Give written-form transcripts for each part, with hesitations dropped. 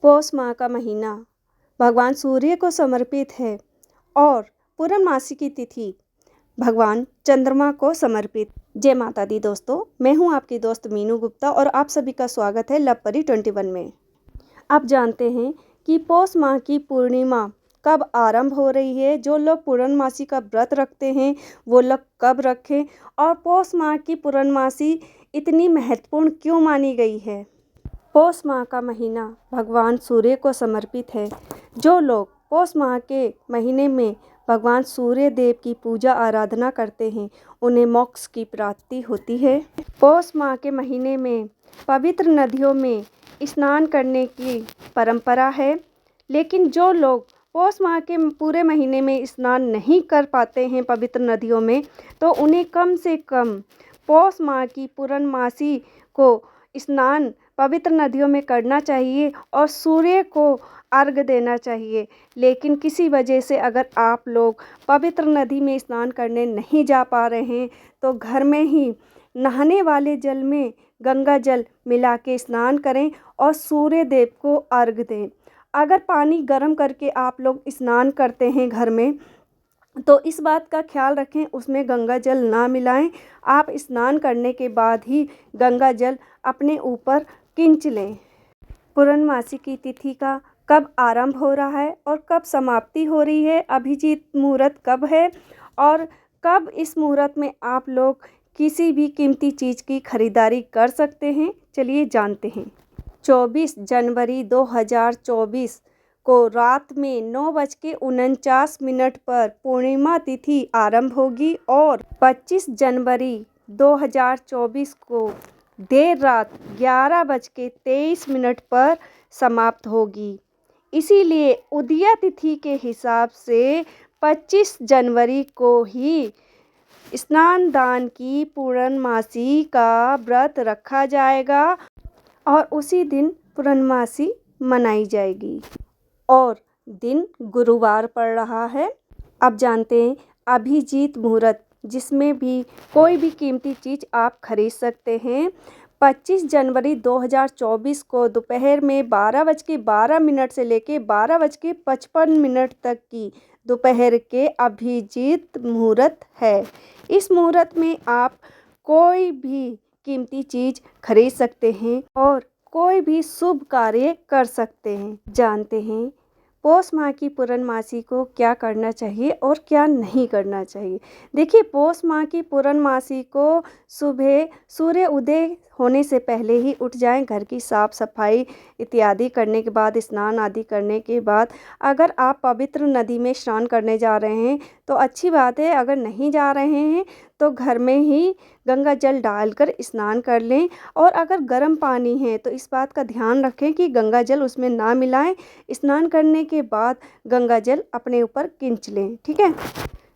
पौष माह का महीना भगवान सूर्य को समर्पित है और पूर्णमासी की तिथि भगवान चंद्रमा को समर्पित। जय माता दी दोस्तों, मैं हूं आपकी दोस्त मीनू गुप्ता और आप सभी का स्वागत है लवपरी 21 में। आप जानते हैं कि पौष माह की पूर्णिमा कब आरंभ हो रही है। जो लोग पूर्णमासी का व्रत रखते हैं वो लोग कब रखें, और पौष माह की पूर्णमासी इतनी महत्वपूर्ण क्यों मानी गई है। पौष माह का महीना भगवान सूर्य को समर्पित है। जो लोग पौष माह के महीने में भगवान सूर्य देव की पूजा आराधना करते हैं उन्हें मोक्ष की प्राप्ति होती है। पौष माह के महीने में पवित्र नदियों में स्नान करने की परंपरा है, लेकिन जो लोग पौष माह के पूरे महीने में स्नान नहीं कर पाते हैं पवित्र नदियों में, तो उन्हें कम से कम पौष माह की पूर्णमासी को स्नान पवित्र नदियों में करना चाहिए और सूर्य को अर्घ्य देना चाहिए। लेकिन किसी वजह से अगर आप लोग पवित्र नदी में स्नान करने नहीं जा पा रहे हैं तो घर में ही नहाने वाले जल में गंगा जल मिला के स्नान करें और सूर्य देव को अर्घ्य दें। अगर पानी गर्म करके आप लोग स्नान करते हैं घर में तो इस बात का ख्याल रखें उसमें गंगा जल ना मिलाएं। आप स्नान करने के बाद ही गंगा जल अपने ऊपर खींच लें। पूर्णमासी की तिथि का कब आरंभ हो रहा है और कब समाप्ति हो रही है, अभिजीत मुहूर्त कब है और कब इस मुहूर्त में आप लोग किसी भी कीमती चीज़ की खरीदारी कर सकते हैं, चलिए जानते हैं। 24 जनवरी 2024 को रात में 9:49 पर पूर्णिमा तिथि आरंभ होगी और 25 जनवरी 2024 को देर रात 11:23 पर समाप्त होगी। इसीलिए उदया तिथि के हिसाब से 25 जनवरी को ही स्नान दान की पूर्णमासी का व्रत रखा जाएगा और उसी दिन पूर्णमासी मनाई जाएगी और दिन गुरुवार पड़ रहा है। अब जानते हैं अभिजीत मुहूर्त, जिसमें भी कोई भी कीमती चीज़ आप खरीद सकते हैं। 25 जनवरी 2024 को दोपहर में 12:12 से लेकर 12:55 तक की दोपहर के अभिजीत मुहूर्त है। इस मुहूर्त में आप कोई भी कीमती चीज़ खरीद सकते हैं और कोई भी शुभ कार्य कर सकते हैं। जानते हैं पौष माह की पूर्णमासी को क्या करना चाहिए और क्या नहीं करना चाहिए। देखिए, पौष माह की पूर्णमासी को सुबह सूर्य उदय होने से पहले ही उठ जाएं। घर की साफ़ सफाई इत्यादि करने के बाद, स्नान आदि करने के बाद अगर आप पवित्र नदी में स्नान करने जा रहे हैं तो अच्छी बात है। अगर नहीं जा रहे हैं तो घर में ही गंगा जल डालकर स्नान कर लें और अगर गर्म पानी है तो इस बात का ध्यान रखें कि गंगा जल उसमें ना मिलाएं। स्नान करने के बाद गंगा जल अपने ऊपर खींच लें, ठीक है।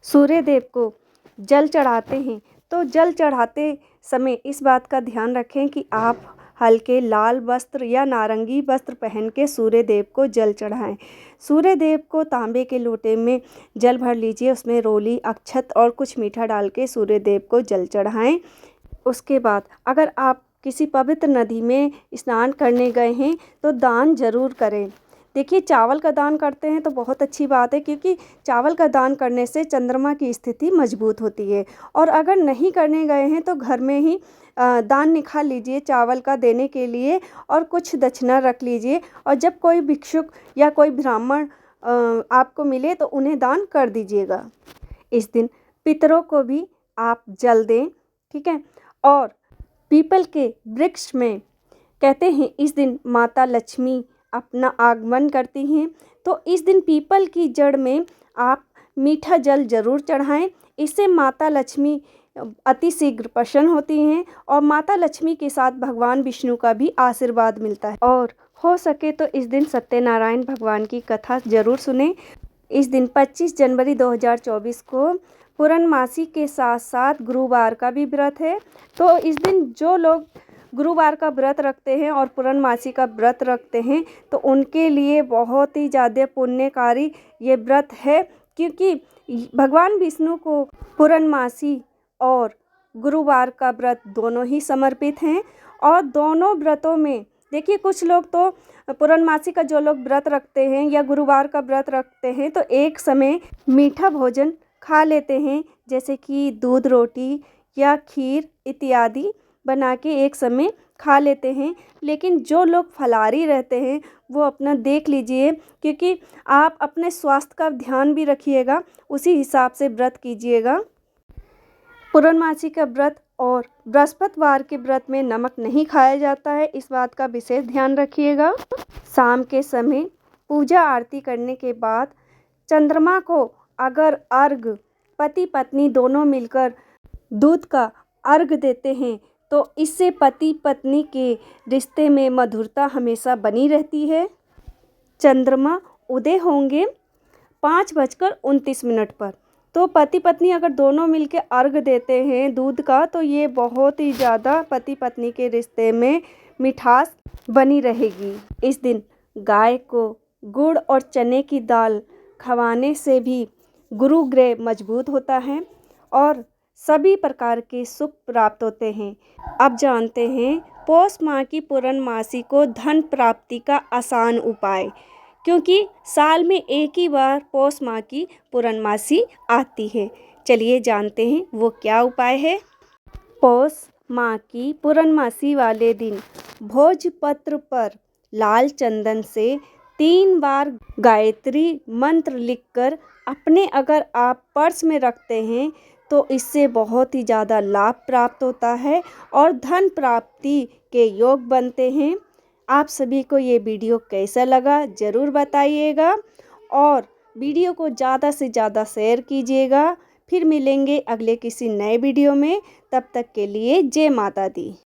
सूर्य देव को जल चढ़ाते हैं तो जल चढ़ाते समय इस बात का ध्यान रखें कि आप हल्के लाल वस्त्र या नारंगी वस्त्र पहन के सूर्य देव को जल चढ़ाएं। सूर्य देव को तांबे के लोटे में जल भर लीजिए, उसमें रोली, अक्षत और कुछ मीठा डाल के सूर्य देव को जल चढ़ाएं। उसके बाद अगर आप किसी पवित्र नदी में स्नान करने गए हैं तो दान जरूर करें। देखिए, चावल का दान करते हैं तो बहुत अच्छी बात है, क्योंकि चावल का दान करने से चंद्रमा की स्थिति मजबूत होती है। और अगर नहीं करने गए हैं तो घर में ही दान निकाल लीजिए चावल का देने के लिए और कुछ दक्षिणा रख लीजिए, और जब कोई भिक्षुक या कोई ब्राह्मण आपको मिले तो उन्हें दान कर दीजिएगा। इस दिन पितरों को भी आप जल दें, ठीक है। और पीपल के वृक्ष में कहते हैं इस दिन माता लक्ष्मी अपना आगमन करती हैं, तो इस दिन पीपल की जड़ में आप मीठा जल जरूर चढ़ाएं। इससे माता लक्ष्मी अति शीघ्र प्रसन्न होती हैं और माता लक्ष्मी के साथ भगवान विष्णु का भी आशीर्वाद मिलता है। और हो सके तो इस दिन सत्यनारायण भगवान की कथा जरूर सुने। इस दिन 25 जनवरी 2024 को पूर्णमासी के साथ साथ गुरुवार का भी व्रत है। तो इस दिन जो लोग गुरुवार का व्रत रखते हैं और पूर्णमासी का व्रत रखते हैं तो उनके लिए बहुत ही ज़्यादा पुण्यकारी ये व्रत है, क्योंकि भगवान विष्णु को पूर्णमासी और गुरुवार का व्रत दोनों ही समर्पित हैं। और दोनों व्रतों में देखिए कुछ लोग तो पूर्णमासी का जो लोग व्रत रखते हैं या गुरुवार का व्रत रखते हैं तो एक समय मीठा भोजन खा लेते हैं, जैसे कि दूध रोटी या खीर इत्यादि बना के एक समय खा लेते हैं। लेकिन जो लोग फलाहारी रहते हैं वो अपना देख लीजिए, क्योंकि आप अपने स्वास्थ्य का ध्यान भी रखिएगा, उसी हिसाब से व्रत कीजिएगा। पूर्णमासी का व्रत और बृहस्पतिवार के व्रत में नमक नहीं खाया जाता है, इस बात का विशेष ध्यान रखिएगा। शाम के समय पूजा आरती करने के बाद चंद्रमा को अगर अर्घ पति पत्नी दोनों मिलकर दूध का अर्घ देते हैं तो इससे पति पत्नी के रिश्ते में मधुरता हमेशा बनी रहती है। चंद्रमा उदय होंगे 5:29 पर, तो पति पत्नी अगर दोनों मिलके अर्घ देते हैं दूध का तो ये बहुत ही ज़्यादा पति पत्नी के रिश्ते में मिठास बनी रहेगी। इस दिन गाय को गुड़ और चने की दाल खवाने से भी गुरु ग्रह मजबूत होता है और सभी प्रकार के सुख प्राप्त होते हैं। अब जानते हैं पौष माह की पूर्णमासी को धन प्राप्ति का आसान उपाय, क्योंकि साल में एक ही बार पौष माह की पूर्णमासी आती है। चलिए जानते हैं वो क्या उपाय है। पौष माह की पूर्णमासी वाले दिन भोजपत्र पर लाल चंदन से 3 बार गायत्री मंत्र लिखकर अपने अगर आप पर्स में रखते हैं तो इससे बहुत ही ज़्यादा लाभ प्राप्त होता है और धन प्राप्ति के योग बनते हैं। आप सभी को ये वीडियो कैसा लगा ज़रूर बताइएगा और वीडियो को ज़्यादा से ज़्यादा शेयर कीजिएगा। फिर मिलेंगे अगले किसी नए वीडियो में, तब तक के लिए जय माता दी।